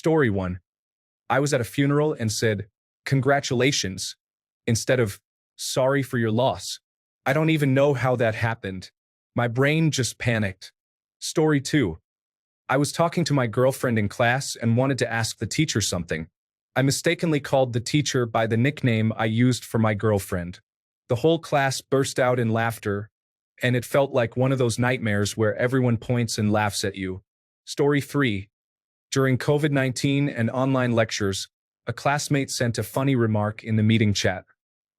Story 1. I was at a funeral and said, "Congratulations," instead of, "Sorry for your loss." I don't even know how that happened. My brain just panicked. Story 2. I was talking to my girlfriend in class and wanted to ask the teacher something. I mistakenly called the teacher by the nickname I used for my girlfriend. The whole class burst out in laughter, and it felt like one of those nightmares where everyone points and laughs at you. Story 3. During COVID-19 and online lectures, a classmate sent a funny remark in the meeting chat.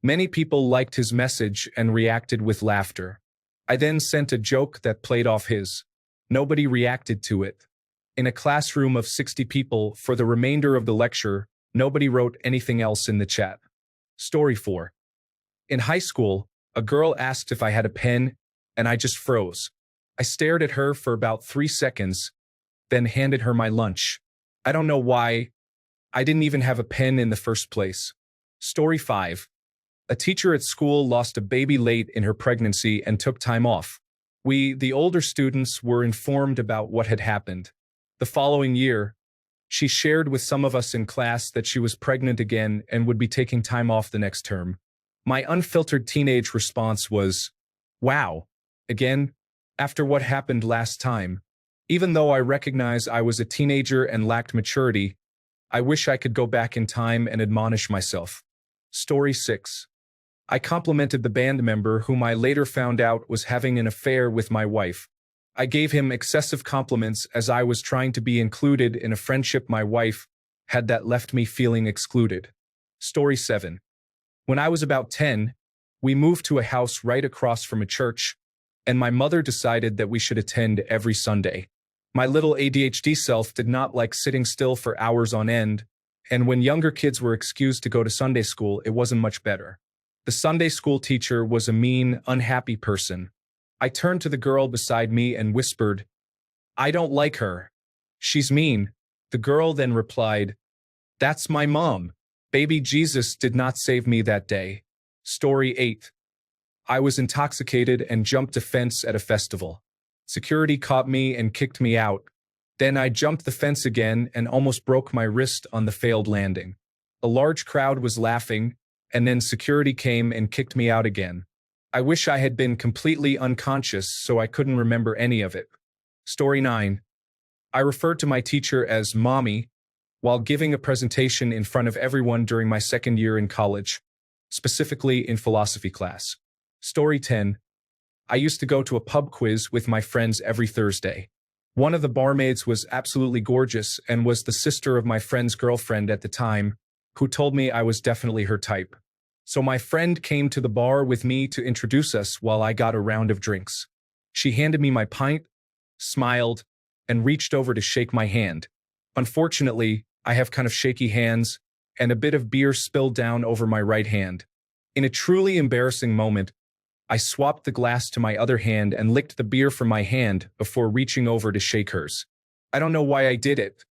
Many people liked his message and reacted with laughter. I then sent a joke that played off his. Nobody reacted to it. In a classroom of 60 people for the remainder of the lecture, nobody wrote anything else in the chat. Story 4. In high school, a girl asked if I had a pen, and I just froze. I stared at her for about 3 seconds, then handed her my lunch. I don't know why. I didn't even have a pen in the first place. Story 5. A teacher at school lost a baby late in her pregnancy and took time off. We, the older students, were informed about what had happened. The following year, she shared with some of us in class that she was pregnant again and would be taking time off the next term. My unfiltered teenage response was, "Wow, again? After what happened last time?" Even though I recognize I was a teenager and lacked maturity, I wish I could go back in time and admonish myself. Story 6. I complimented the band member whom I later found out was having an affair with my wife. I gave him excessive compliments as I was trying to be included in a friendship my wife had that left me feeling excluded. Story 7. When I was about 10, we moved to a house right across from a church, and my mother decided that we should attend every Sunday. My little ADHD self did not like sitting still for hours on end, and when younger kids were excused to go to Sunday school, it wasn't much better. The Sunday school teacher was a mean, unhappy person. I turned to the girl beside me and whispered, "I don't like her. She's mean." The girl then replied, "That's my mom. Baby Jesus did not save me that day." Story 8. I was intoxicated and jumped a fence at a festival. Security caught me and kicked me out. Then I jumped the fence again and almost broke my wrist on the failed landing. A large crowd was laughing, and then security came and kicked me out again. I wish I had been completely unconscious so I couldn't remember any of it. Story 9. I referred to my teacher as Mommy while giving a presentation in front of everyone during my second year in college, specifically in philosophy class. Story 10. I used to go to a pub quiz with my friends every Thursday. One of the barmaids was absolutely gorgeous and was the sister of my friend's girlfriend at the time, who told me I was definitely her type. So my friend came to the bar with me to introduce us while I got a round of drinks. She handed me my pint, smiled, and reached over to shake my hand. Unfortunately, I have kind of shaky hands, and a bit of beer spilled down over my right hand. In a truly embarrassing moment, I swapped the glass to my other hand and licked the beer from my hand before reaching over to shake hers. I don't know why I did it.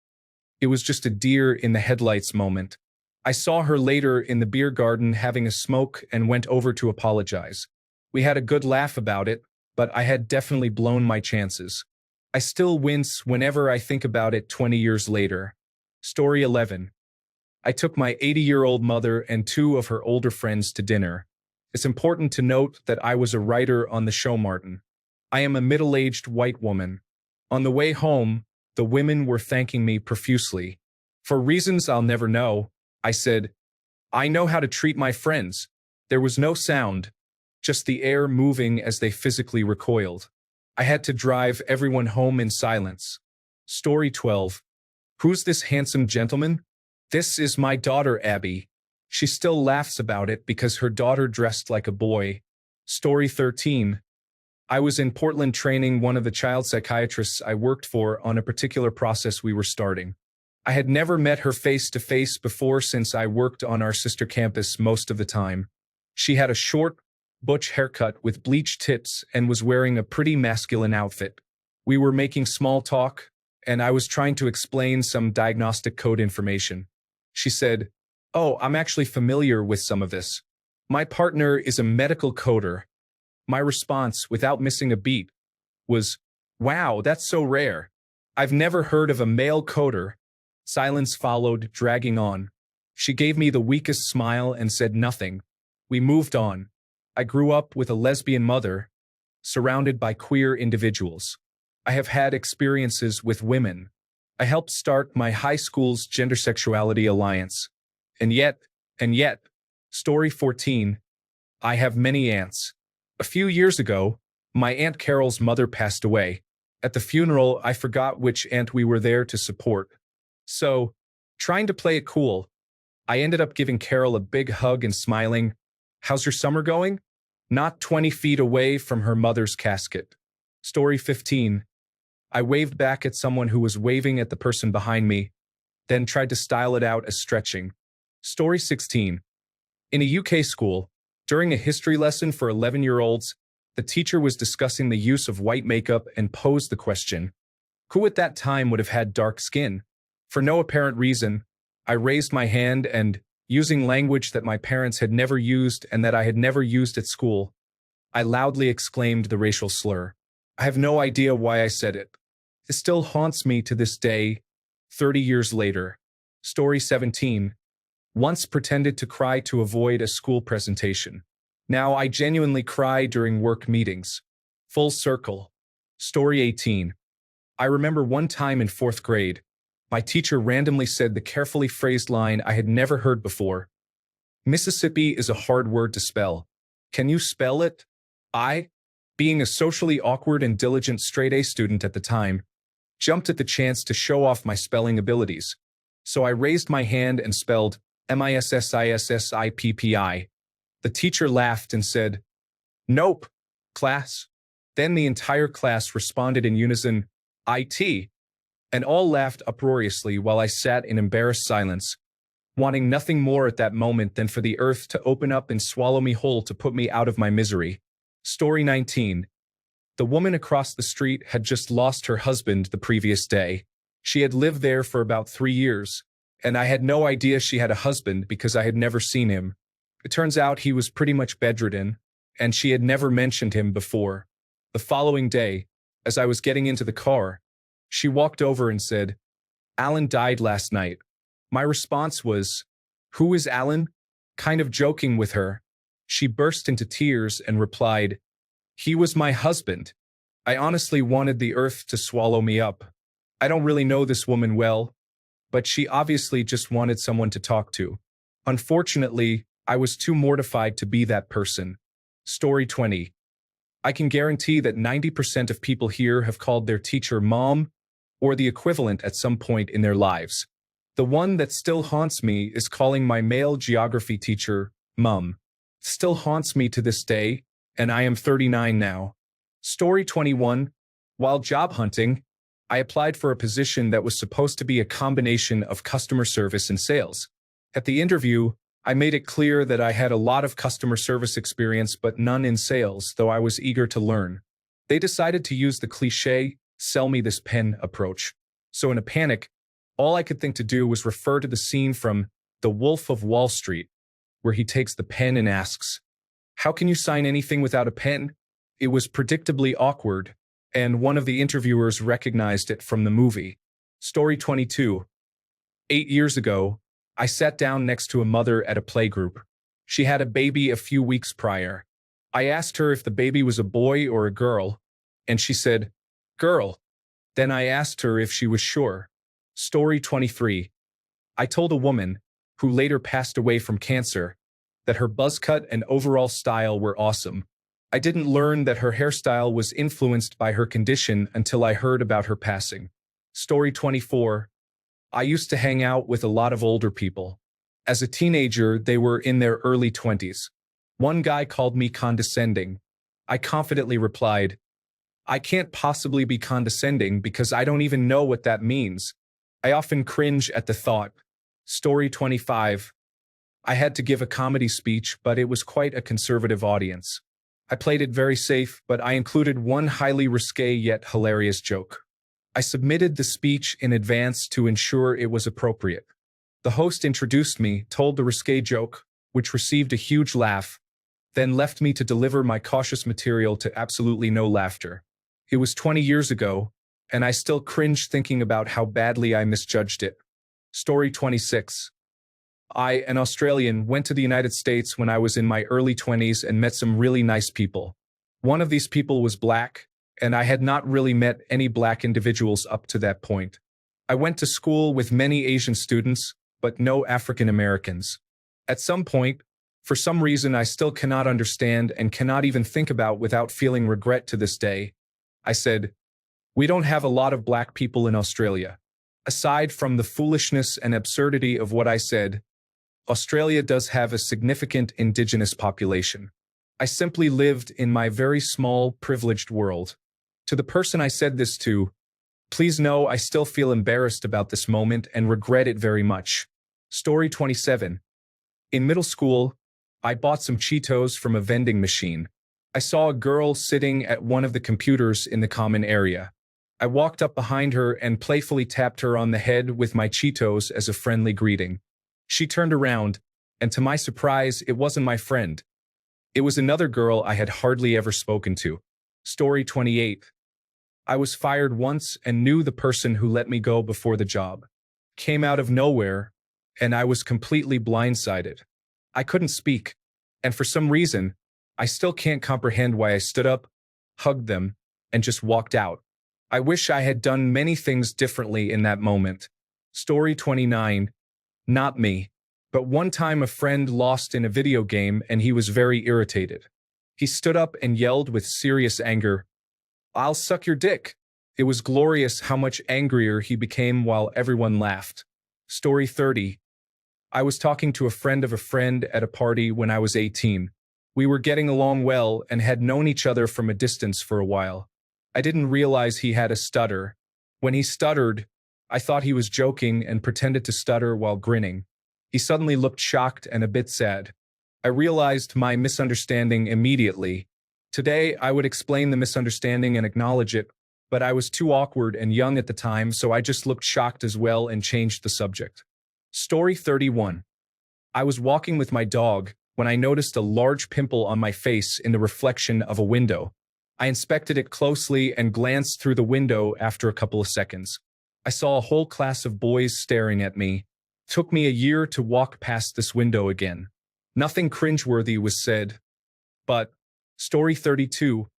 It was just a deer in the headlights moment. I saw her later in the beer garden having a smoke and went over to apologize. We had a good laugh about it, but I had definitely blown my chances. I still wince whenever I think about it 20 years later. Story 11. I took my 80-year-old mother and 2 of her older friends to dinner. It's important to note that I was a writer on the show Martin. I am a middle-aged white woman. On the way home, the women were thanking me profusely. For reasons I'll never know, I said, "I know how to treat my friends." There was no sound, just the air moving as they physically recoiled. I had to drive everyone home in silence. Story 12. Who's this handsome gentleman? This is my daughter, Abby. She still laughs about it because her daughter dressed like a boy. Story 13. I was in Portland training one of the child psychiatrists I worked for on a particular process we were starting. I had never met her face to face before since I worked on our sister campus most of the time. She had a short, butch haircut with bleached tips and was wearing a pretty masculine outfit. We were making small talk, and I was trying to explain some diagnostic code information. She said, "Oh, I'm actually familiar with some of this. My partner is a medical coder." My response, without missing a beat, was, "Wow, that's so rare. I've never heard of a male coder." Silence followed, dragging on. She gave me the weakest smile and said nothing. We moved on. I grew up with a lesbian mother, surrounded by queer individuals. I have had experiences with women. I helped start my high school's gender sexuality alliance. And yet, story 14, I have many aunts. A few years ago, my Aunt Carol's mother passed away. At the funeral, I forgot which aunt we were there to support. So, trying to play it cool, I ended up giving Carol a big hug and smiling, "How's your summer going?" Not 20 feet away from her mother's casket. Story 15. I waved back at someone who was waving at the person behind me, then tried to style it out as stretching. Story 16. In a UK school, during a history lesson for 11-year-olds, the teacher was discussing the use of white makeup and posed the question, who at that time would have had dark skin? For no apparent reason, I raised my hand and, using language that my parents had never used and that I had never used at school, I loudly exclaimed the racial slur. I have no idea why I said it. It still haunts me to this day, 30 years later. Story 17. Once pretended to cry to avoid a school presentation. Now I genuinely cry during work meetings. Full circle. Story 18. I remember one time in 4th grade, my teacher randomly said the carefully phrased line I had never heard before. Mississippi is a hard word to spell. Can you spell it? I, being a socially awkward and diligent straight-A student at the time, jumped at the chance to show off my spelling abilities. So I raised my hand and spelled Mississippi. The teacher laughed and said, "Nope, class." Then the entire class responded in unison, "IT." And all laughed uproariously while I sat in embarrassed silence, wanting nothing more at that moment than for the earth to open up and swallow me whole to put me out of my misery. Story 19. The woman across the street had just lost her husband the previous day. She had lived there for about 3 years, and I had no idea she had a husband because I had never seen him. It turns out he was pretty much bedridden, and she had never mentioned him before. The following day, as I was getting into the car, she walked over and said, "Alan died last night." My response was, "Who is Alan?" Kind of joking with her. She burst into tears and replied, "He was my husband." I honestly wanted the earth to swallow me up. I don't really know this woman well, but she obviously just wanted someone to talk to. Unfortunately, I was too mortified to be that person. Story 20. I can guarantee that 90% of people here have called their teacher mom or the equivalent at some point in their lives. The one that still haunts me is calling my male geography teacher mum. Still haunts me to this day, and I am 39 now. Story 21. While job hunting, I applied for a position that was supposed to be a combination of customer service and sales. At the interview, I made it clear that I had a lot of customer service experience but none in sales, though I was eager to learn. They decided to use the cliché, "sell me this pen" approach. So in a panic, all I could think to do was refer to the scene from The Wolf of Wall Street, where he takes the pen and asks, "How can you sign anything without a pen?" It was predictably awkward, and one of the interviewers recognized it from the movie. Story 22. 8 years ago, I sat down next to a mother at a playgroup. She had a baby a few weeks prior. I asked her if the baby was a boy or a girl, and she said, "Girl." Then I asked her if she was sure. Story 23. I told a woman, who later passed away from cancer, that her buzz cut and overall style were awesome. I didn't learn that her hairstyle was influenced by her condition until I heard about her passing. Story 24. I used to hang out with a lot of older people. As a teenager, they were in their early 20s. One guy called me condescending. I confidently replied, "I can't possibly be condescending because I don't even know what that means." I often cringe at the thought. Story 25. I had to give a comedy speech, but it was quite a conservative audience. I played it very safe, but I included one highly risque yet hilarious joke. I submitted the speech in advance to ensure it was appropriate. The host introduced me, told the risque joke, which received a huge laugh, then left me to deliver my cautious material to absolutely no laughter. It was 20 years ago, and I still cringe thinking about how badly I misjudged it. Story 26. I, an Australian, went to the United States when I was in my early 20s and met some really nice people. One of these people was black, and I had not really met any black individuals up to that point. I went to school with many Asian students, but no African Americans. At some point, for some reason I still cannot understand and cannot even think about without feeling regret to this day, I said, "We don't have a lot of black people in Australia." Aside from the foolishness and absurdity of what I said, Australia does have a significant indigenous population. I simply lived in my very small, privileged world. To the person I said this to, please know I still feel embarrassed about this moment and regret it very much. Story 27. In middle school, I bought some Cheetos from a vending machine. I saw a girl sitting at one of the computers in the common area. I walked up behind her and playfully tapped her on the head with my Cheetos as a friendly greeting. She turned around, and to my surprise, it wasn't my friend. It was another girl I had hardly ever spoken to. Story 28. I was fired once and knew the person who let me go before the job. Came out of nowhere, and I was completely blindsided. I couldn't speak, and for some reason, I still can't comprehend why I stood up, hugged them, and just walked out. I wish I had done many things differently in that moment. Story 29. Not me. But one time a friend lost in a video game and he was very irritated. He stood up and yelled with serious anger, "I'll suck your dick." It was glorious how much angrier he became while everyone laughed. Story 30. I was talking to a friend at a party when I was 18. We were getting along well and had known each other from a distance for a while. I didn't realize he had a stutter. When he stuttered, I thought he was joking and pretended to stutter while grinning. He suddenly looked shocked and a bit sad. I realized my misunderstanding immediately. Today, I would explain the misunderstanding and acknowledge it, but I was too awkward and young at the time, so I just looked shocked as well and changed the subject. Story 31. I was walking with my dog when I noticed a large pimple on my face in the reflection of a window. I inspected it closely and glanced through the window after a couple of seconds. I saw a whole class of boys staring at me. It took me a year to walk past this window again. Nothing cringeworthy was said. But, story 32.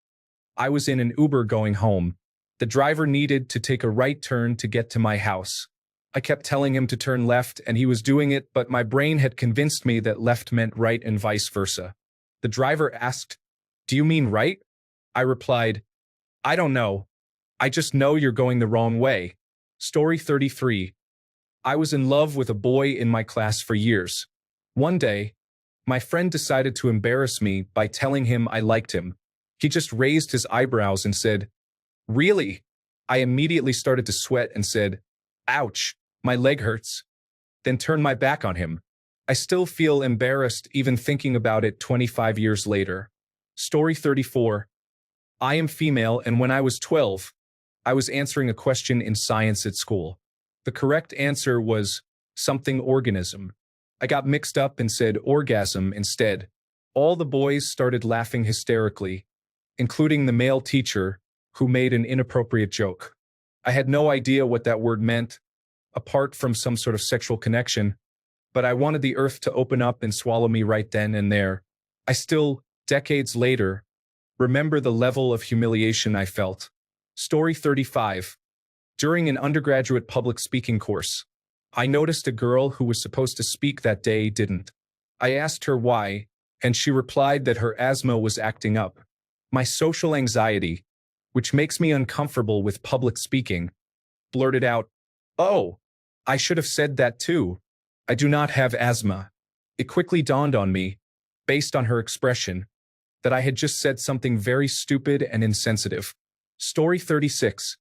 I was in an Uber going home. The driver needed to take a right turn to get to my house. I kept telling him to turn left and he was doing it, but my brain had convinced me that left meant right and vice versa. The driver asked, "Do you mean right?" I replied, "I don't know. I just know you're going the wrong way." Story 33. I was in love with a boy in my class for years. One day, my friend decided to embarrass me by telling him I liked him. He just raised his eyebrows and said, "Really?" I immediately started to sweat and said, "Ouch, my leg hurts," then turned my back on him. I still feel embarrassed even thinking about it 25 years later. Story 34. I am female, and when I was 12, I was answering a question in science at school. The correct answer was something organism. I got mixed up and said orgasm instead. All the boys started laughing hysterically, including the male teacher, who made an inappropriate joke. I had no idea what that word meant, apart from some sort of sexual connection, but I wanted the earth to open up and swallow me right then and there. I still, decades later, remember the level of humiliation I felt. Story 35. During an undergraduate public speaking course, I noticed a girl who was supposed to speak that day didn't. I asked her why, and she replied that her asthma was acting up. My social anxiety, which makes me uncomfortable with public speaking, blurted out, "Oh, I should have said that too. I do not have asthma." It quickly dawned on me, based on her expression, that I had just said something very stupid and insensitive. Story 36.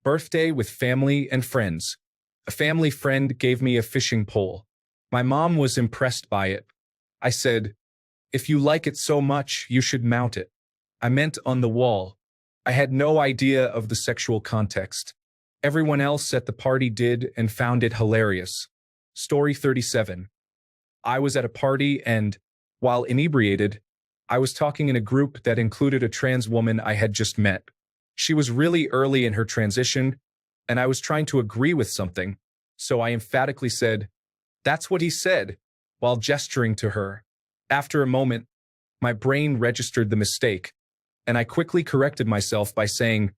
Birthday with family and friends. A family friend gave me a fishing pole. My mom was impressed by it. I said, "If you like it so much, you should mount it." I meant on the wall. I had no idea of the sexual context. Everyone else at the party did and found it hilarious. Story 37. I was at a party and, while inebriated, I was talking in a group that included a trans woman I had just met. She was really early in her transition, and I was trying to agree with something, So I emphatically said, "That's what he said," while gesturing to her. After a moment, my brain registered the mistake, and I quickly corrected myself by saying,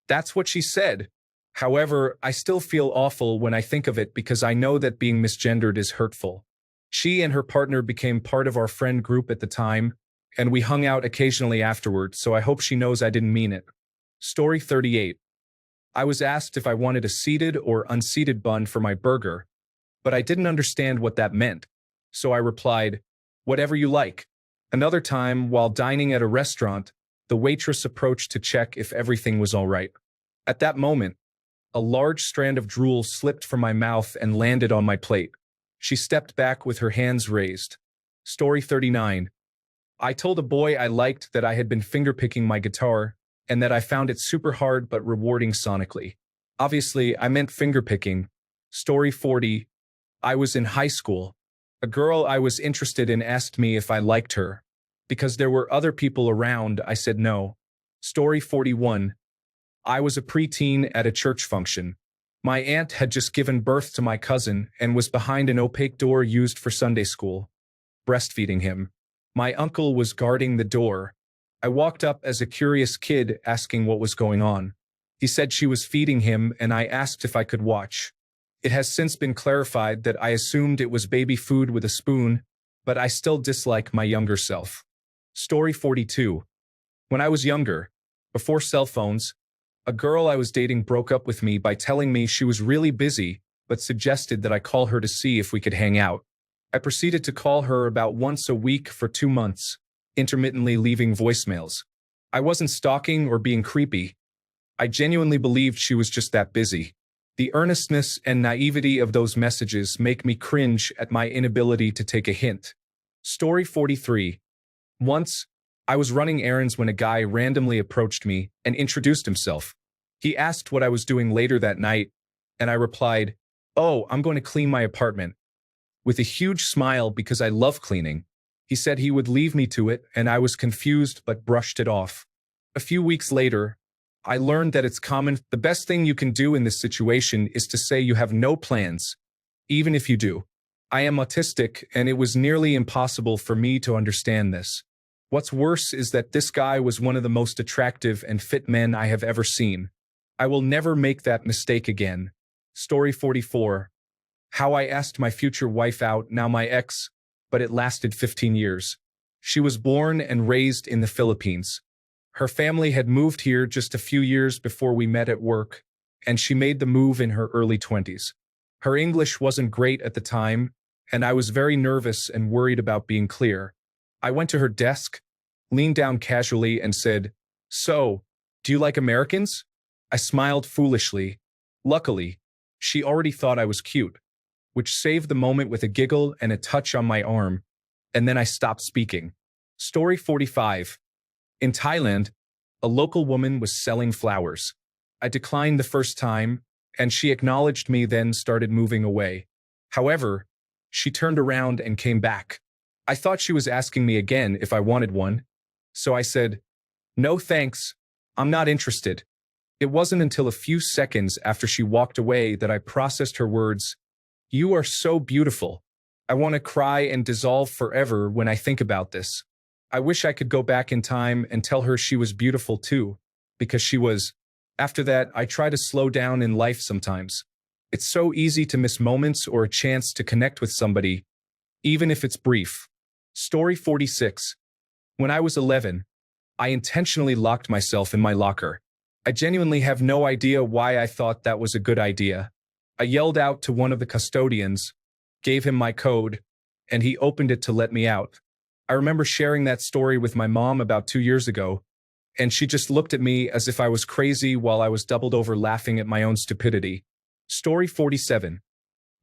"That's what she said." However, I still feel awful when I think of it because I know that being misgendered is hurtful. She and her partner became part of our friend group at the time, and we hung out occasionally afterward, so I hope she knows I didn't mean it. Story 38. I was asked if I wanted a seated or unseated bun for my burger, but I didn't understand what that meant, so I replied, "Whatever you like." Another time, while dining at a restaurant, the waitress approached to check if everything was all right. At that moment, a large strand of drool slipped from my mouth and landed on my plate. She stepped back with her hands raised. Story 39. I told a boy I liked that I had been fingerpicking my guitar and that I found it super hard but rewarding sonically. Obviously, I meant fingerpicking. Story 40. I was in high school. A girl I was interested in asked me if I liked her. Because there were other people around, I said no. Story 41. I was a preteen at a church function. My aunt had just given birth to my cousin and was behind an opaque door used for Sunday school, breastfeeding him. My uncle was guarding the door. I walked up as a curious kid asking what was going on. He said she was feeding him and I asked if I could watch. It has since been clarified that I assumed it was baby food with a spoon, but I still dislike my younger self. Story 42. When I was younger, before cell phones, a girl I was dating broke up with me by telling me she was really busy, but suggested that I call her to see if we could hang out. I proceeded to call her about once a week for 2 months, intermittently leaving voicemails. I wasn't stalking or being creepy. I genuinely believed she was just that busy. The earnestness and naivety of those messages make me cringe at my inability to take a hint. Story 43. Once, I was running errands when a guy randomly approached me and introduced himself. He asked what I was doing later that night, and I replied, "Oh, I'm going to clean my apartment." With a huge smile because I love cleaning. He said he would leave me to it, and I was confused but brushed it off. A few weeks later, I learned that it's common. The best thing you can do in this situation is to say you have no plans, even if you do. I am autistic, and it was nearly impossible for me to understand this. What's worse is that this guy was one of the most attractive and fit men I have ever seen. I will never make that mistake again. Story 44. How I asked my future wife out, now my ex, but it lasted 15 years. She was born and raised in the Philippines. Her family had moved here just a few years before we met at work, and she made the move in her early 20s. Her English wasn't great at the time, and I was very nervous and worried about being clear. I went to her desk, leaned down casually, and said, "So, do you like Americans?" I smiled foolishly. Luckily, she already thought I was cute, which saved the moment with a giggle and a touch on my arm, and then I stopped speaking. Story 45. In Thailand, a local woman was selling flowers. I declined the first time, and she acknowledged me, then started moving away. However, she turned around and came back. I thought she was asking me again if I wanted one, so I said, "No thanks, I'm not interested." It wasn't until a few seconds after she walked away that I processed her words. "You are so beautiful. I want to cry and dissolve forever when I think about this. I wish I could go back in time and tell her she was beautiful too, because she was." After that, I try to slow down in life sometimes. It's so easy to miss moments or a chance to connect with somebody, even if it's brief. Story 46. When I was 11, I intentionally locked myself in my locker. I genuinely have no idea why I thought that was a good idea. I yelled out to one of the custodians, gave him my code, and he opened it to let me out. I remember sharing that story with my mom about 2 years ago, and she just looked at me as if I was crazy while I was doubled over laughing at my own stupidity. Story 47.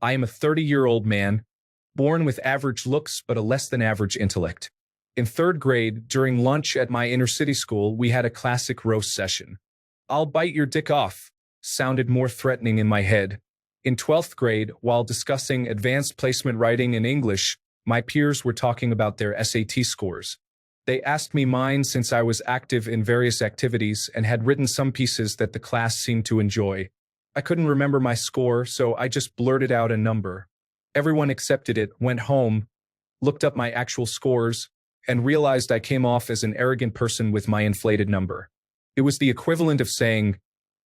I am a 30-year-old man, born with average looks but a less than average intellect. In 3rd grade, during lunch at my inner-city school, we had a classic roast session. "I'll bite your dick off" sounded more threatening in my head. In 12th grade, while discussing advanced placement writing in English, my peers were talking about their SAT scores. They asked me mine since I was active in various activities and had written some pieces that the class seemed to enjoy. I couldn't remember my score, so I just blurted out a number. Everyone accepted it, went home, looked up my actual scores, and realized I came off as an arrogant person with my inflated number. It was the equivalent of saying,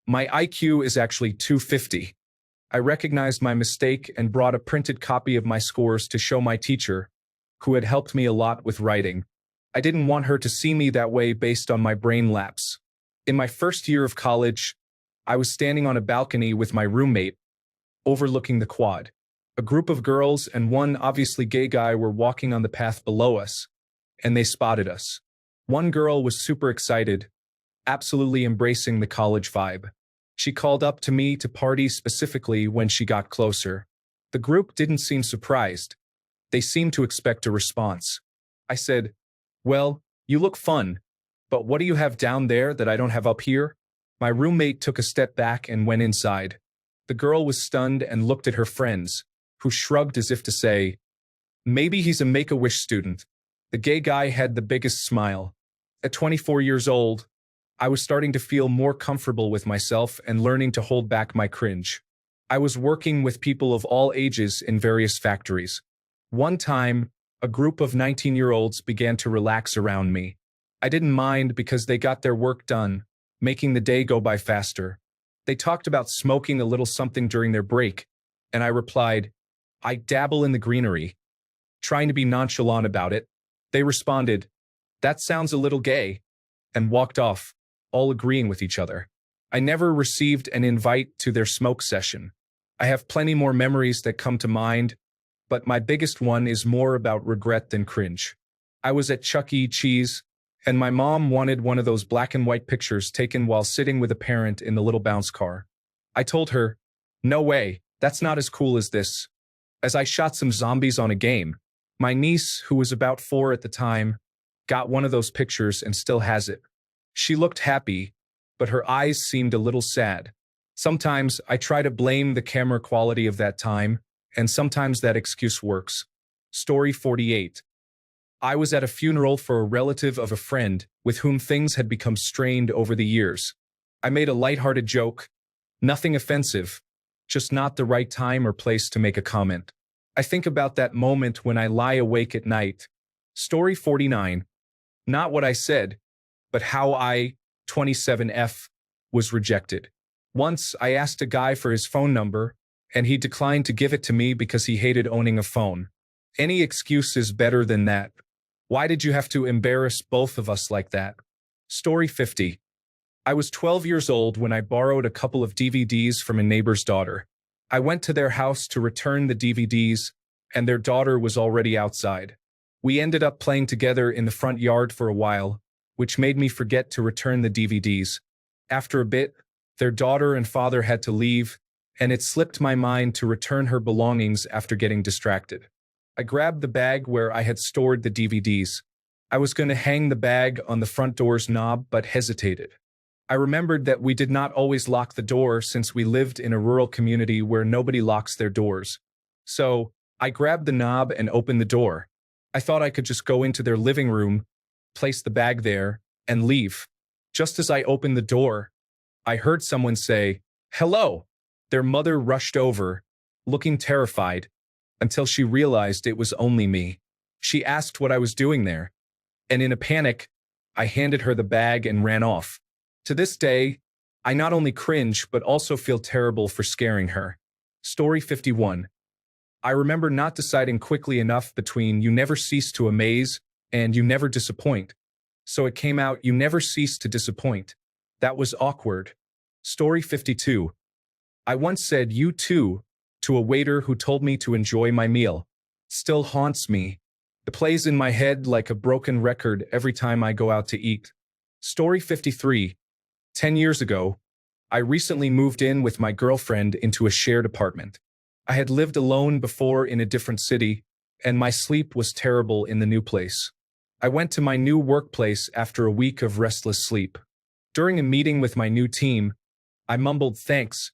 my IQ is actually 250. I recognized my mistake and brought a printed copy of my scores to show my teacher, who had helped me a lot with writing. I didn't want her to see me that way based on my brain lapse. In my first year of college, I was standing on a balcony with my roommate, overlooking the quad. A group of girls and one obviously gay guy were walking on the path below us, and they spotted us. One girl was super excited, absolutely embracing the college vibe. She called up to me to party specifically when she got closer. The group didn't seem surprised. They seemed to expect a response. I said, well, you look fun, but what do you have down there that I don't have up here? My roommate took a step back and went inside. The girl was stunned and looked at her friends, who shrugged as if to say, maybe he's a Make-A-Wish student. The gay guy had the biggest smile. At 24 years old, I was starting to feel more comfortable with myself and learning to hold back my cringe. I was working with people of all ages in various factories. One time, a group of 19-year-olds began to relax around me. I didn't mind because they got their work done, making the day go by faster. They talked about smoking a little something during their break, and I replied, I dabble in the greenery, trying to be nonchalant about it. They responded, that sounds a little gay, and walked off, all agreeing with each other. I never received an invite to their smoke session. I have plenty more memories that come to mind, but my biggest one is more about regret than cringe. I was at Chuck E. Cheese, and my mom wanted one of those black and white pictures taken while sitting with a parent in the little bounce car. I told her, no way, that's not as cool as this. As I shot some zombies on a game, my niece, who was about 4 at the time, got one of those pictures and still has it. She looked happy, but her eyes seemed a little sad. Sometimes I try to blame the camera quality of that time, and sometimes that excuse works. Story 48. I was at a funeral for a relative of a friend with whom things had become strained over the years. I made a lighthearted joke, nothing offensive, just not the right time or place to make a comment. I think about that moment when I lie awake at night. Story 49. Not what I said, but how I, 27F, was rejected. Once I asked a guy for his phone number, and he declined to give it to me because he hated owning a phone. Any excuse is better than that. Why did you have to embarrass both of us like that? Story 50. I was 12 years old when I borrowed a couple of DVDs from a neighbor's daughter. I went to their house to return the DVDs, and their daughter was already outside. We ended up playing together in the front yard for a while, which made me forget to return the DVDs. After a bit, their daughter and father had to leave, and it slipped my mind to return her belongings after getting distracted. I grabbed the bag where I had stored the DVDs. I was going to hang the bag on the front door's knob, but hesitated. I remembered that we did not always lock the door since we lived in a rural community where nobody locks their doors. So, I grabbed the knob and opened the door. I thought I could just go into their living room, place the bag there, and leave. Just as I opened the door, I heard someone say, "Hello." Their mother rushed over, looking terrified, until she realized it was only me. She asked what I was doing there, and in a panic, I handed her the bag and ran off. To this day, I not only cringe but also feel terrible for scaring her. Story 51. I remember not deciding quickly enough between "you never cease to amaze" and "you never disappoint." So it came out "you never cease to disappoint." That was awkward. Story 52. I once said "you too" to a waiter who told me to enjoy my meal. Still haunts me. It plays in my head like a broken record every time I go out to eat. Story 53. 10 years ago, I recently moved in with my girlfriend into a shared apartment. I had lived alone before in a different city, and my sleep was terrible in the new place. I went to my new workplace after a week of restless sleep. During a meeting with my new team, I mumbled "thanks,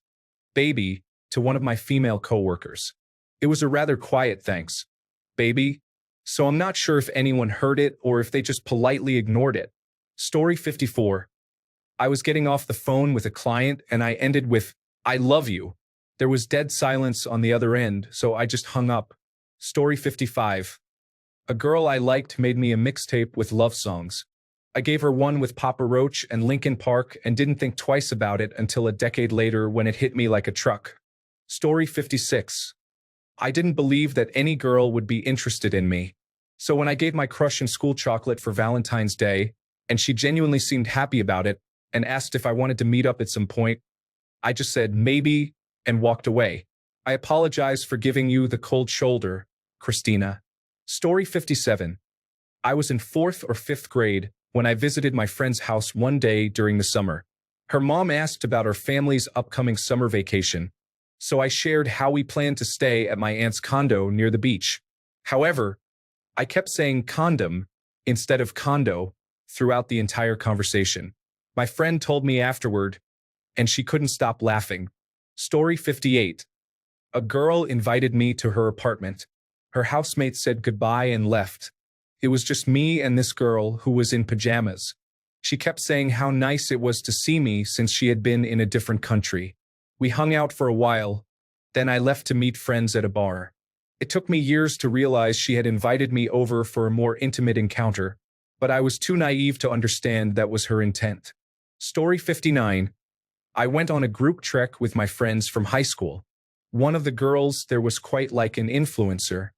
baby" to one of my female coworkers. It was a rather quiet "thanks, baby," so I'm not sure if anyone heard it or if they just politely ignored it. Story 54. I was getting off the phone with a client and I ended with I love you. There was dead silence on the other end, so I just hung up. Story 55. A girl I liked made me a mixtape with love songs. I gave her one with Papa Roach and Linkin Park and didn't think twice about it until a decade later when it hit me like a truck. Story 56. I didn't believe that any girl would be interested in me. So when I gave my crush in school chocolate for Valentine's Day, and she genuinely seemed happy about it, and asked if I wanted to meet up at some point, I just said maybe and walked away. I apologize for giving you the cold shoulder, Christina. Story 57. I was in 4th or 5th grade when I visited my friend's house one day during the summer. Her mom asked about our family's upcoming summer vacation, so I shared how we planned to stay at my aunt's condo near the beach. However, I kept saying condom instead of condo throughout the entire conversation. My friend told me afterward, and she couldn't stop laughing. Story 58. A girl invited me to her apartment. Her housemate said goodbye and left. It was just me and this girl who was in pajamas. She kept saying how nice it was to see me since she had been in a different country. We hung out for a while, then I left to meet friends at a bar. It took me years to realize she had invited me over for a more intimate encounter, but I was too naive to understand that was her intent. Story 59. I went on a group trek with my friends from high school. One of the girls there was quite like an influencer.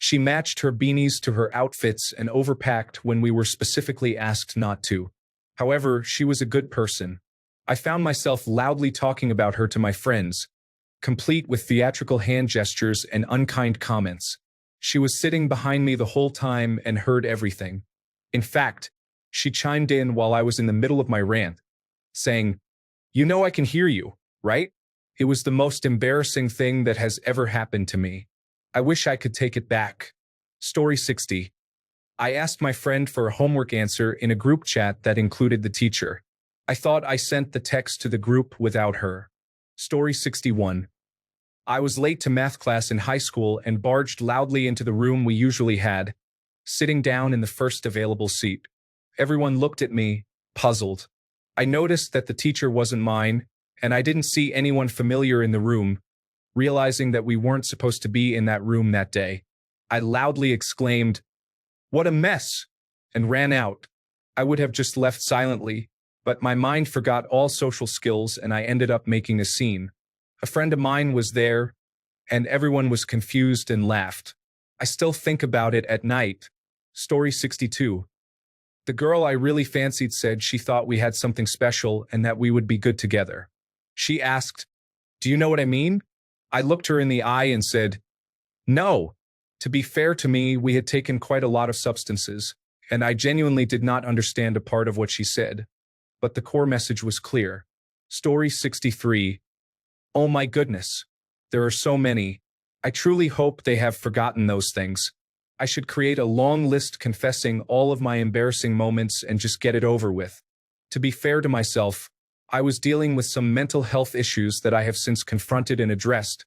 She matched her beanies to her outfits and overpacked when we were specifically asked not to. However, she was a good person. I found myself loudly talking about her to my friends, complete with theatrical hand gestures and unkind comments. She was sitting behind me the whole time and heard everything. In fact, she chimed in while I was in the middle of my rant, saying, "You know I can hear you, right?" It was the most embarrassing thing that has ever happened to me. I wish I could take it back. Story 60. I asked my friend for a homework answer in a group chat that included the teacher. I thought I sent the text to the group without her. Story 61. I was late to math class in high school and barged loudly into the room we usually had, sitting down in the first available seat. Everyone looked at me, puzzled. I noticed that the teacher wasn't mine, and I didn't see anyone familiar in the room. Realizing that we weren't supposed to be in that room that day, I loudly exclaimed, "What a mess!" and ran out. I would have just left silently, but my mind forgot all social skills and I ended up making a scene. A friend of mine was there, and everyone was confused and laughed. I still think about it at night. Story 62. The girl I really fancied said she thought we had something special and that we would be good together. She asked, "Do you know what I mean?" I looked her in the eye and said, "No." To be fair to me, we had taken quite a lot of substances, and I genuinely did not understand a part of what she said. But the core message was clear. Story 63. Oh my goodness. There are so many. I truly hope they have forgotten those things. I should create a long list confessing all of my embarrassing moments and just get it over with. To be fair to myself, I was dealing with some mental health issues that I have since confronted and addressed,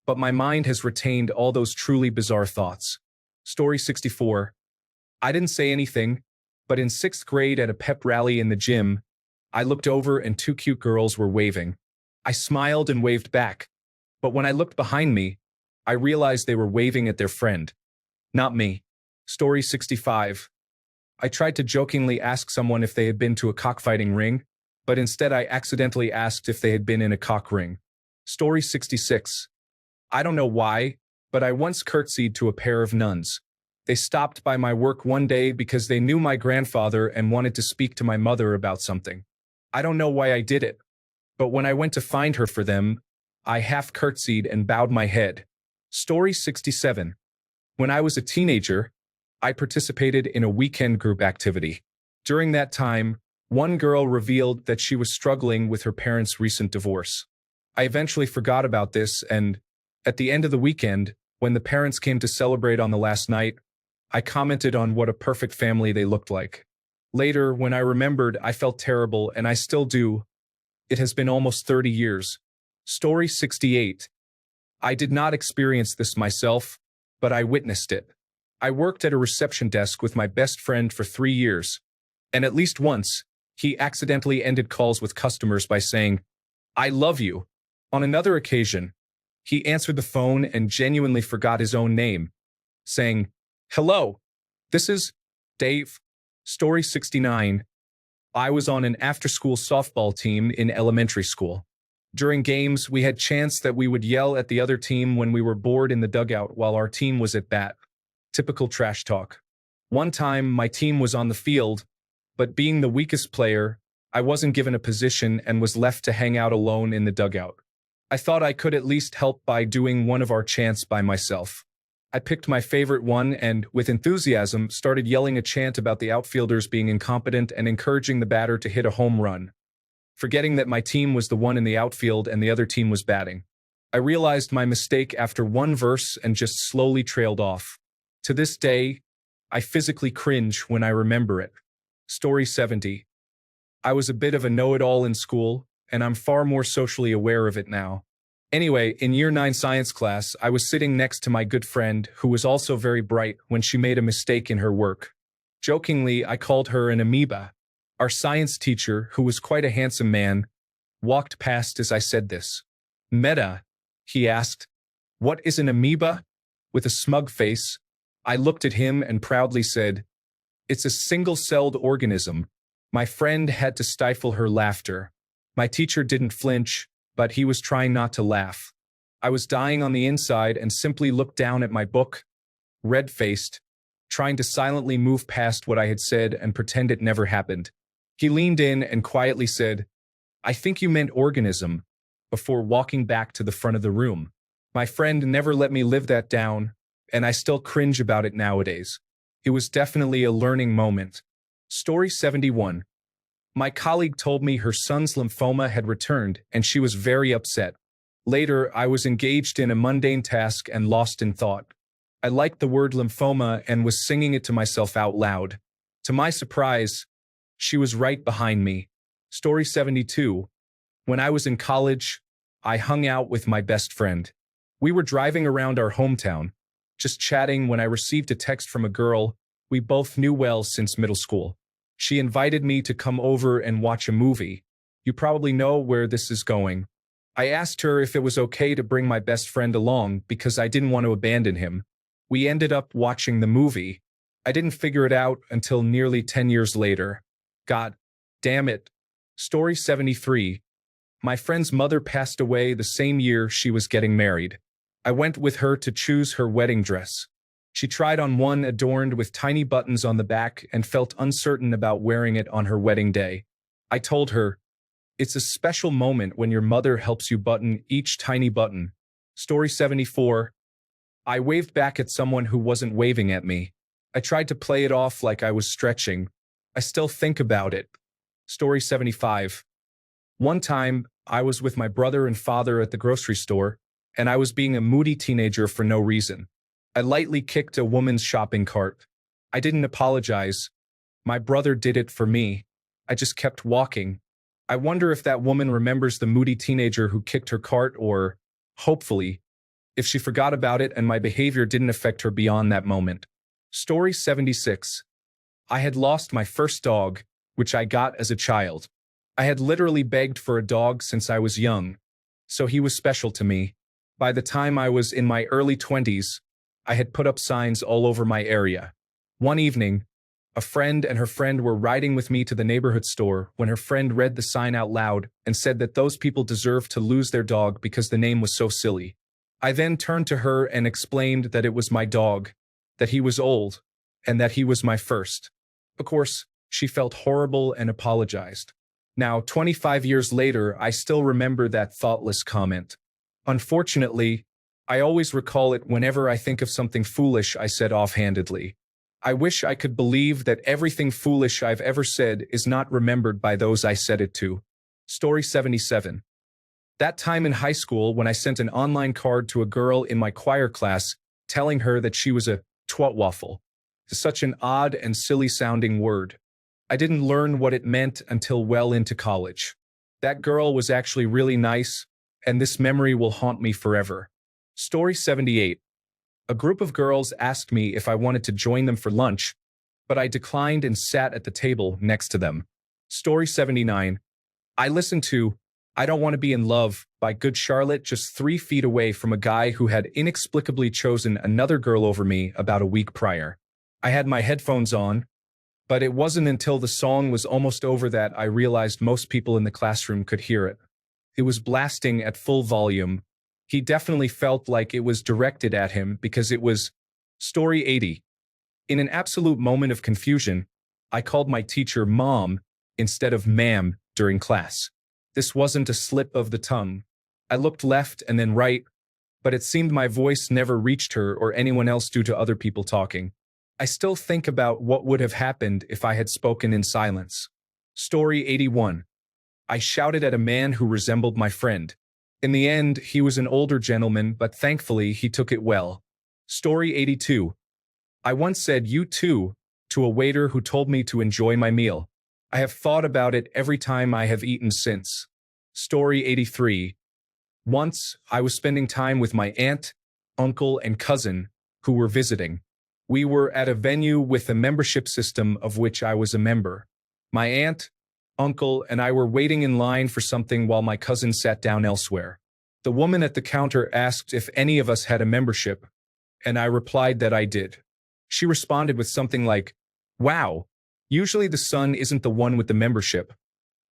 but my mind has retained all those truly bizarre thoughts. Story 64. I didn't say anything, but in 6th grade at a pep rally in the gym, I looked over and 2 cute girls were waving. I smiled and waved back, but when I looked behind me, I realized they were waving at their friend, not me. Story 65. I tried to jokingly ask someone if they had been to a cockfighting ring, but instead I accidentally asked if they had been in a cock ring. Story 66. I don't know why, but I once curtsied to a pair of nuns. They stopped by my work one day because they knew my grandfather and wanted to speak to my mother about something. I don't know why I did it, but when I went to find her for them, I half curtsied and bowed my head. Story 67. When I was a teenager, I participated in a weekend group activity. During that time, one girl revealed that she was struggling with her parents' recent divorce. I eventually forgot about this, and at the end of the weekend, when the parents came to celebrate on the last night, I commented on what a perfect family they looked like. Later, when I remembered, I felt terrible, and I still do. It has been almost 30 years. Story 68. I did not experience this myself, but I witnessed it. I worked at a reception desk with my best friend for 3 years, and at least once, he accidentally ended calls with customers by saying, "I love you," On another occasion, he answered the phone and genuinely forgot his own name, saying, "Hello, this is Dave." Story 69. I was on an after-school softball team in elementary school. During games, we had chants that we would yell at the other team when we were bored in the dugout while our team was at bat. Typical trash talk. One time, my team was on the field, but being the weakest player, I wasn't given a position and was left to hang out alone in the dugout. I thought I could at least help by doing one of our chants by myself. I picked my favorite one and, with enthusiasm, started yelling a chant about the outfielders being incompetent and encouraging the batter to hit a home run, forgetting that my team was the one in the outfield and the other team was batting. I realized my mistake after one verse and just slowly trailed off. To this day, I physically cringe when I remember it. Story 70. I was a bit of a know-it-all in school, and I'm far more socially aware of it now. Anyway, in Year 9 science class, I was sitting next to my good friend, who was also very bright, when she made a mistake in her work. Jokingly, I called her an amoeba. Our science teacher, who was quite a handsome man, walked past as I said this. "Meta," he asked. "What is an amoeba?" With a smug face, I looked at him and proudly said, "It's a single-celled organism." My friend had to stifle her laughter. My teacher didn't flinch, but he was trying not to laugh. I was dying on the inside and simply looked down at my book, red-faced, trying to silently move past what I had said and pretend it never happened. He leaned in and quietly said, "I think you meant organism," before walking back to the front of the room. My friend never let me live that down, and I still cringe about it nowadays. It was definitely a learning moment. Story 71. My colleague told me her son's lymphoma had returned, and she was very upset. Later, I was engaged in a mundane task and lost in thought. I liked the word lymphoma and was singing it to myself out loud. To my surprise, she was right behind me. Story 72. When I was in college, I hung out with my best friend. We were driving around our hometown, just chatting when I received a text from a girl we both knew well since middle school. She invited me to come over and watch a movie. You probably know where this is going. I asked her if it was okay to bring my best friend along because I didn't want to abandon him. We ended up watching the movie. I didn't figure it out until nearly 10 years later. God damn it. Story 73. My friend's mother passed away the same year she was getting married. I went with her to choose her wedding dress. She tried on one adorned with tiny buttons on the back and felt uncertain about wearing it on her wedding day. I told her, "It's a special moment when your mother helps you button each tiny button." Story 74. I waved back at someone who wasn't waving at me. I tried to play it off like I was stretching. I still think about it. Story 75. One time, I was with my brother and father at the grocery store, and I was being a moody teenager for no reason. I lightly kicked a woman's shopping cart. I didn't apologize. My brother did it for me. I just kept walking. I wonder if that woman remembers the moody teenager who kicked her cart or, hopefully, if she forgot about it and my behavior didn't affect her beyond that moment. Story 76. I had lost my first dog, which I got as a child. I had literally begged for a dog since I was young, so he was special to me. By the time I was in my early 20s, I had put up signs all over my area. One evening, a friend and her friend were riding with me to the neighborhood store when her friend read the sign out loud and said that those people deserved to lose their dog because the name was so silly. I then turned to her and explained that it was my dog, that he was old, and that he was my first. Of course, she felt horrible and apologized. Now, 25 years later, I still remember that thoughtless comment. Unfortunately, I always recall it whenever I think of something foolish I said offhandedly. I wish I could believe that everything foolish I've ever said is not remembered by those I said it to. Story 77. That time in high school when I sent an online card to a girl in my choir class telling her that she was a twatwaffle. Such an odd and silly-sounding word. I didn't learn what it meant until well into college. That girl was actually really nice, and this memory will haunt me forever. Story 78. A group of girls asked me if I wanted to join them for lunch, but I declined and sat at the table next to them. Story 79. I listened to I Don't Want to Be in Love by Good Charlotte, just 3 feet away from a guy who had inexplicably chosen another girl over me about a week prior. I had my headphones on, but it wasn't until the song was almost over that I realized most people in the classroom could hear it. It was blasting at full volume. He definitely felt like it was directed at him because it was Story 80. In an absolute moment of confusion, I called my teacher Mom instead of Ma'am during class. This wasn't a slip of the tongue. I looked left and then right, but it seemed my voice never reached her or anyone else due to other people talking. I still think about what would have happened if I had spoken in silence. Story 81. I shouted at a man who resembled my friend. In the end, he was an older gentleman, but thankfully he took it well. Story 82. I once said "you too" to a waiter who told me to enjoy my meal. I have thought about it every time I have eaten since. Story 83. Once, I was spending time with my aunt, uncle, and cousin, who were visiting. We were at a venue with a membership system of which I was a member. My aunt, uncle, and I were waiting in line for something while my cousin sat down elsewhere. The woman at the counter asked if any of us had a membership, and I replied that I did. She responded with something like, "Wow, usually the son isn't the one with the membership,"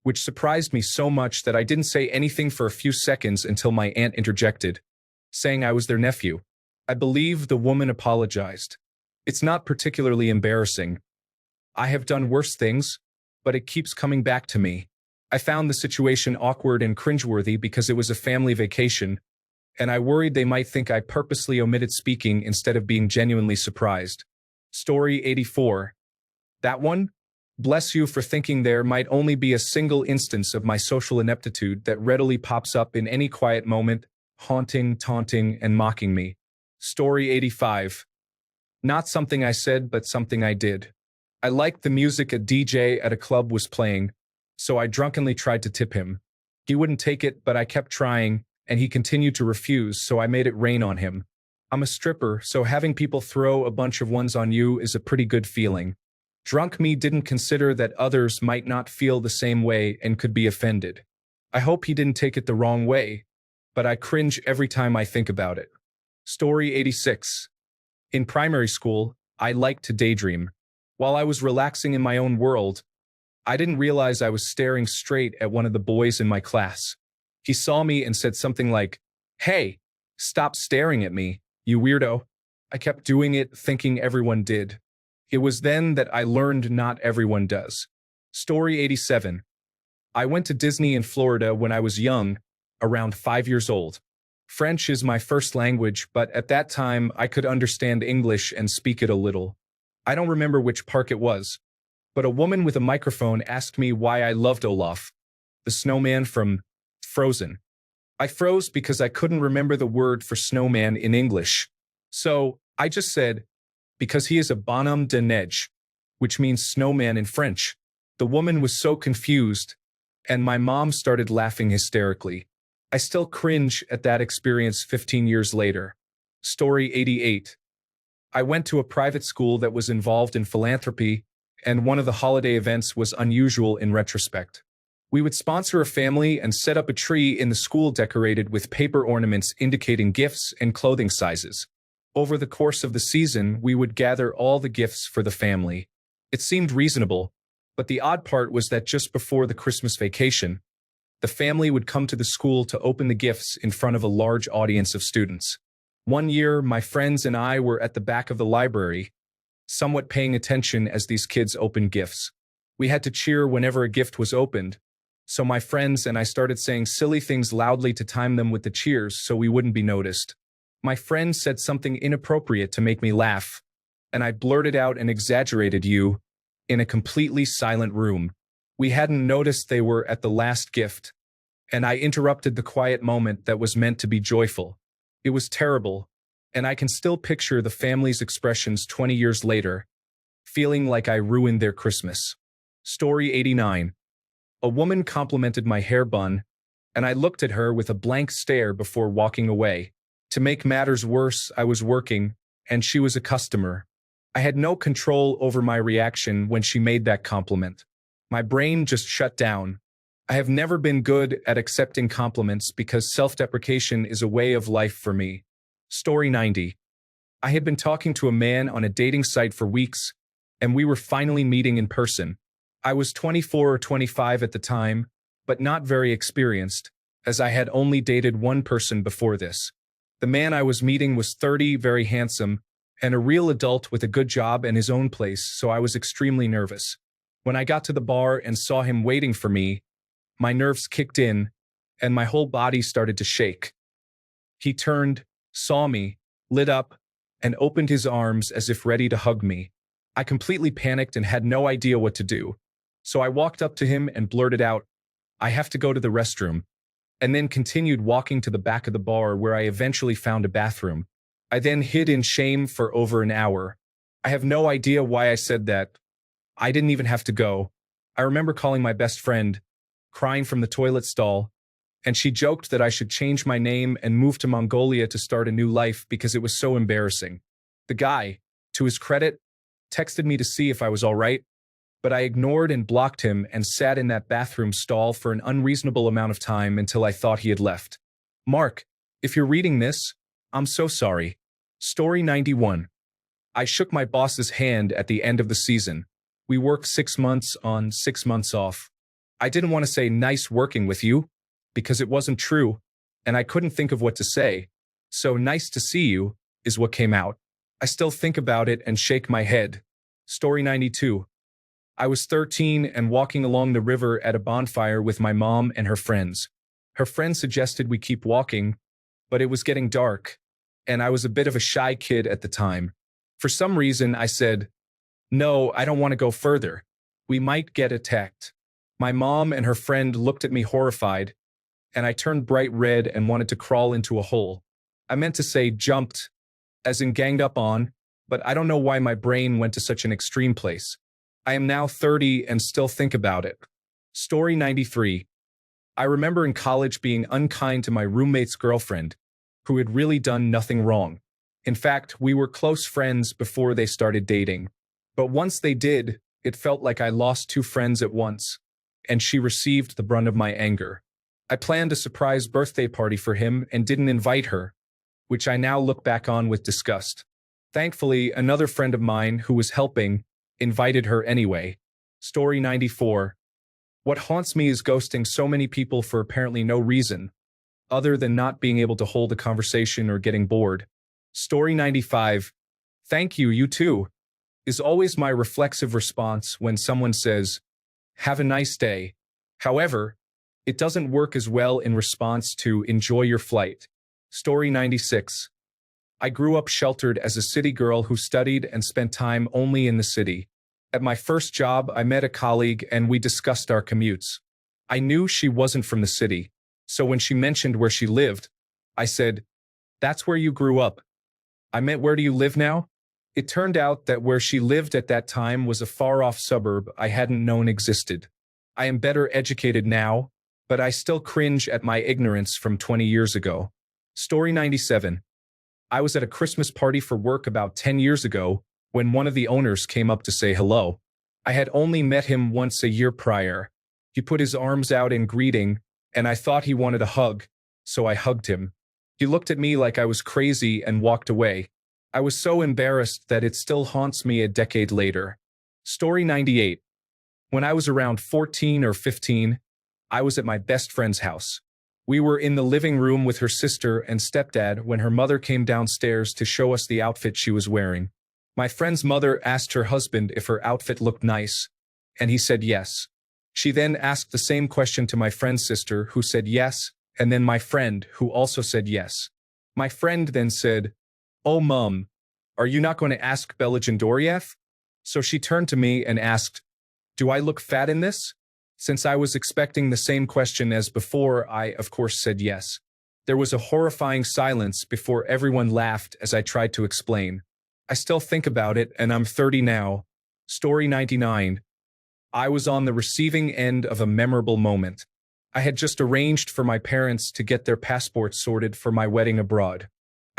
which surprised me so much that I didn't say anything for a few seconds until my aunt interjected, saying I was their nephew. I believe the woman apologized. It's not particularly embarrassing. I have done worse things, but it keeps coming back to me. I found the situation awkward and cringeworthy because it was a family vacation, and I worried they might think I purposely omitted speaking instead of being genuinely surprised. Story 84. That one? Bless you for thinking there might only be a single instance of my social ineptitude that readily pops up in any quiet moment, haunting, taunting, and mocking me. Story 85. Not something I said, but something I did. I liked the music a DJ at a club was playing, so I drunkenly tried to tip him. He wouldn't take it, but I kept trying, and he continued to refuse, so I made it rain on him. I'm a stripper, so having people throw a bunch of ones on you is a pretty good feeling. Drunk me didn't consider that others might not feel the same way and could be offended. I hope he didn't take it the wrong way, but I cringe every time I think about it. Story 86. In primary school, I liked to daydream. While I was relaxing in my own world, I didn't realize I was staring straight at one of the boys in my class. He saw me and said something like, "Hey, stop staring at me, you weirdo." I kept doing it, thinking everyone did. It was then that I learned not everyone does. Story 87. I went to Disney in Florida when I was young, around 5 years old. French is my first language, but at that time I could understand English and speak it a little. I don't remember which park it was, but a woman with a microphone asked me why I loved Olaf, the snowman from Frozen. I froze because I couldn't remember the word for snowman in English. So I just said, because he is a bonhomme de neige, which means snowman in French. The woman was so confused, and my mom started laughing hysterically. I still cringe at that experience 15 years later. Story 88. I went to a private school that was involved in philanthropy, and one of the holiday events was unusual in retrospect. We would sponsor a family and set up a tree in the school decorated with paper ornaments indicating gifts and clothing sizes. Over the course of the season, we would gather all the gifts for the family. It seemed reasonable, but the odd part was that just before the Christmas vacation, the family would come to the school to open the gifts in front of a large audience of students. One year, my friends and I were at the back of the library, somewhat paying attention as these kids opened gifts. We had to cheer whenever a gift was opened, so my friends and I started saying silly things loudly to time them with the cheers so we wouldn't be noticed. My friend said something inappropriate to make me laugh, and I blurted out an exaggerated "you" in a completely silent room. We hadn't noticed they were at the last gift, and I interrupted the quiet moment that was meant to be joyful. It was terrible, and I can still picture the family's expressions 20 years later, feeling like I ruined their Christmas. Story 89. A woman complimented my hair bun, and I looked at her with a blank stare before walking away. To make matters worse, I was working, and she was a customer. I had no control over my reaction when she made that compliment. My brain just shut down. I have never been good at accepting compliments because self-deprecation is a way of life for me. Story 90. I had been talking to a man on a dating site for weeks, and we were finally meeting in person. I was 24 or 25 at the time, but not very experienced, as I had only dated one person before this. The man I was meeting was 30, very handsome, and a real adult with a good job and his own place, so I was extremely nervous. When I got to the bar and saw him waiting for me, my nerves kicked in, and my whole body started to shake. He turned, saw me, lit up, and opened his arms as if ready to hug me. I completely panicked and had no idea what to do. So I walked up to him and blurted out, "I have to go to the restroom," and then continued walking to the back of the bar where I eventually found a bathroom. I then hid in shame for over an hour. I have no idea why I said that. I didn't even have to go. I remember calling my best friend, crying from the toilet stall, and she joked that I should change my name and move to Mongolia to start a new life because it was so embarrassing. The guy, to his credit, texted me to see if I was all right, but I ignored and blocked him and sat in that bathroom stall for an unreasonable amount of time until I thought he had left. Mark, if you're reading this, I'm so sorry. Story 91. I shook my boss's hand at the end of the season. We worked 6 months on, 6 months off. I didn't want to say nice working with you, because it wasn't true, and I couldn't think of what to say. So nice to see you is what came out. I still think about it and shake my head. Story 92. I was 13 and walking along the river at a bonfire with my mom and her friends. Her friend suggested we keep walking, but it was getting dark, and I was a bit of a shy kid at the time. For some reason, I said, "No, I don't want to go further. We might get attacked." My mom and her friend looked at me horrified, and I turned bright red and wanted to crawl into a hole. I meant to say jumped, as in ganged up on, but I don't know why my brain went to such an extreme place. I am now 30 and still think about it. Story 93. I remember in college being unkind to my roommate's girlfriend, who had really done nothing wrong. In fact, we were close friends before they started dating. But once they did, it felt like I lost 2 friends at once, and she received the brunt of my anger. I planned a surprise birthday party for him and didn't invite her, which I now look back on with disgust. Thankfully, another friend of mine who was helping invited her anyway. Story 94. What haunts me is ghosting so many people for apparently no reason, other than not being able to hold a conversation or getting bored. Story 95. Thank you, you too, is always my reflexive response when someone says, "Have a nice day." However, it doesn't work as well in response to "enjoy your flight." Story 96. I grew up sheltered as a city girl who studied and spent time only in the city. At my first job, I met a colleague and we discussed our commutes. I knew she wasn't from the city, so when she mentioned where she lived, I said, "That's where you grew up." I meant, "Where do you live now?" It turned out that where she lived at that time was a far-off suburb I hadn't known existed. I am better educated now, but I still cringe at my ignorance from 20 years ago. Story 97. I was at a Christmas party for work about 10 years ago when one of the owners came up to say hello. I had only met him once a year prior. He put his arms out in greeting, and I thought he wanted a hug, so I hugged him. He looked at me like I was crazy and walked away. I was so embarrassed that it still haunts me a decade later. Story 98. When I was around 14 or 15, I was at my best friend's house. We were in the living room with her sister and stepdad when her mother came downstairs to show us the outfit she was wearing. My friend's mother asked her husband if her outfit looked nice, and he said yes. She then asked the same question to my friend's sister, who said yes, and then my friend, who also said yes. My friend then said, "Oh, Mum, are you not going to ask Bella Jandoriev?" So she turned to me and asked, "Do I look fat in this?" Since I was expecting the same question as before, I, of course, said yes. There was a horrifying silence before everyone laughed as I tried to explain. I still think about it, and I'm 30 now. Story 99. I was on the receiving end of a memorable moment. I had just arranged for my parents to get their passports sorted for my wedding abroad.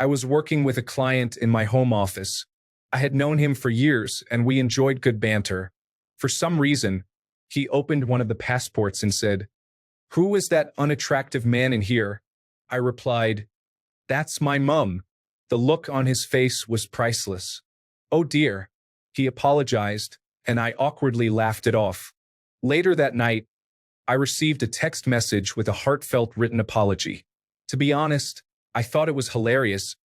I was working with a client in my home office. I had known him for years, and we enjoyed good banter. For some reason, he opened one of the passports and said, "Who is that unattractive man in here?" I replied, "That's my mum." The look on his face was priceless. "Oh dear." He apologized, and I awkwardly laughed it off. Later that night, I received a text message with a heartfelt written apology. To be honest, I thought it was hilarious,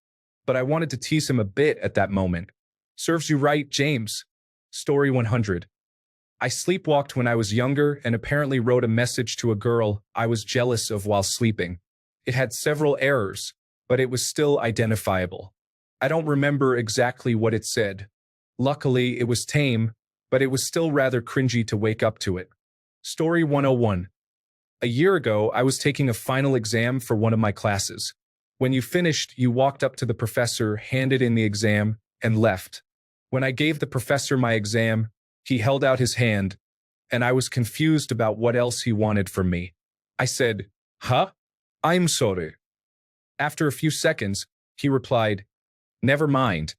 but I wanted to tease him a bit at that moment. Serves you right, James. Story 100. I sleepwalked when I was younger and apparently wrote a message to a girl I was jealous of while sleeping. It had several errors, but it was still identifiable. I don't remember exactly what it said. Luckily, it was tame, but it was still rather cringy to wake up to it. Story 101. A year ago, I was taking a final exam for one of my classes. When you finished, you walked up to the professor, handed in the exam, and left. When I gave the professor my exam, he held out his hand, and I was confused about what else he wanted from me. I said, "Huh? I'm sorry." After a few seconds, he replied, "Never mind,"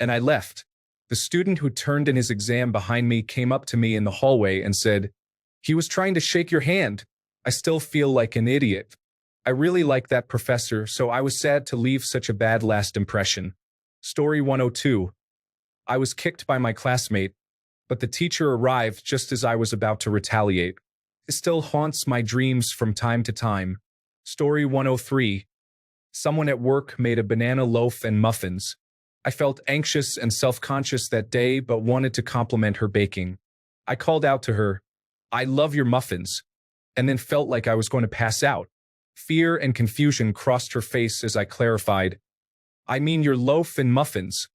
and I left. The student who turned in his exam behind me came up to me in the hallway and said, "He was trying to shake your hand." I still feel like an idiot. I really like that professor, so I was sad to leave such a bad last impression. Story 102. I was kicked by my classmate, but the teacher arrived just as I was about to retaliate. It still haunts my dreams from time to time. Story 103. Someone at work made a banana loaf and muffins. I felt anxious and self-conscious that day but wanted to compliment her baking. I called out to her, "I love your muffins," and then felt like I was going to pass out. Fear and confusion crossed her face as I clarified, "I mean your loaf and muffins."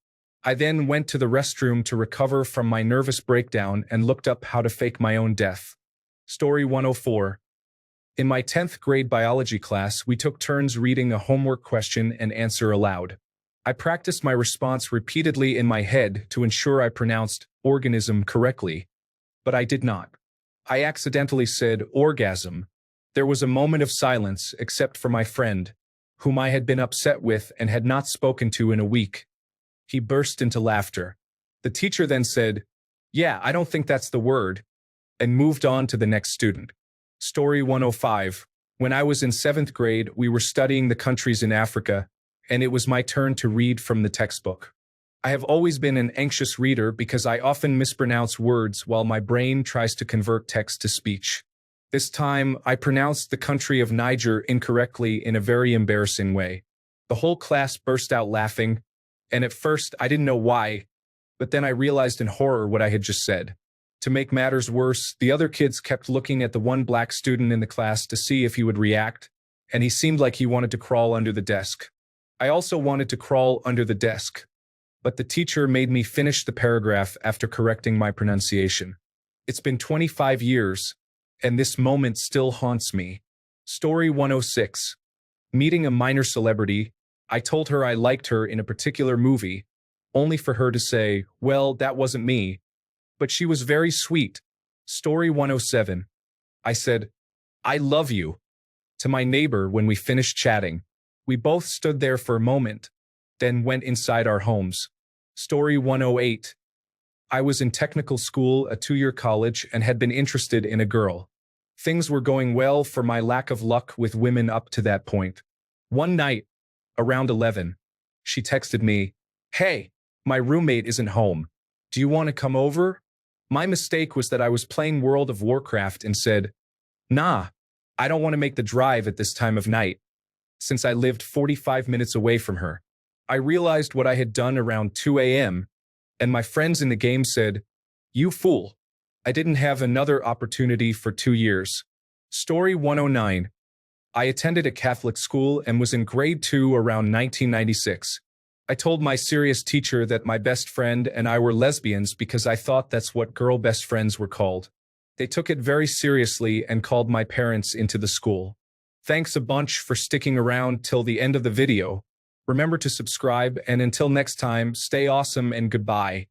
I then went to the restroom to recover from my nervous breakdown and looked up how to fake my own death. Story 104. In my 10th grade biology class, we took turns reading a homework question and answer aloud. I practiced my response repeatedly in my head to ensure I pronounced organism correctly, but I did not. I accidentally said orgasm. There was a moment of silence except for my friend, whom I had been upset with and had not spoken to in a week. He burst into laughter. The teacher then said, "Yeah, I don't think that's the word," and moved on to the next student. Story 105. When I was in 7th grade, we were studying the countries in Africa, and it was my turn to read from the textbook. I have always been an anxious reader because I often mispronounce words while my brain tries to convert text to speech. This time, I pronounced the country of Niger incorrectly in a very embarrassing way. The whole class burst out laughing, and at first I didn't know why, but then I realized in horror what I had just said. To make matters worse, the other kids kept looking at the one black student in the class to see if he would react, and he seemed like he wanted to crawl under the desk. I also wanted to crawl under the desk, but the teacher made me finish the paragraph after correcting my pronunciation. It's been 25 years, and this moment still haunts me. Story 106. Meeting a minor celebrity, I told her I liked her in a particular movie, only for her to say, "Well, that wasn't me." But she was very sweet. Story 107. I said, "I love you," to my neighbor when we finished chatting. We both stood there for a moment, then went inside our homes. Story 108. I was in technical school, a 2-year college, and had been interested in a girl. Things were going well for my lack of luck with women up to that point. One night, around 11, she texted me, "Hey, my roommate isn't home. Do you want to come over?" My mistake was that I was playing World of Warcraft and said, "Nah, I don't want to make the drive at this time of night," since I lived 45 minutes away from her. I realized what I had done around 2 a.m., and my friends in the game said, "You fool." I didn't have another opportunity for 2 years. Story 109. I attended a Catholic school and was in grade 2 around 1996. I told my serious teacher that my best friend and I were lesbians because I thought that's what girl best friends were called. They took it very seriously and called my parents into the school. Thanks a bunch for sticking around till the end of the video. Remember to subscribe, and until next time, stay awesome and goodbye.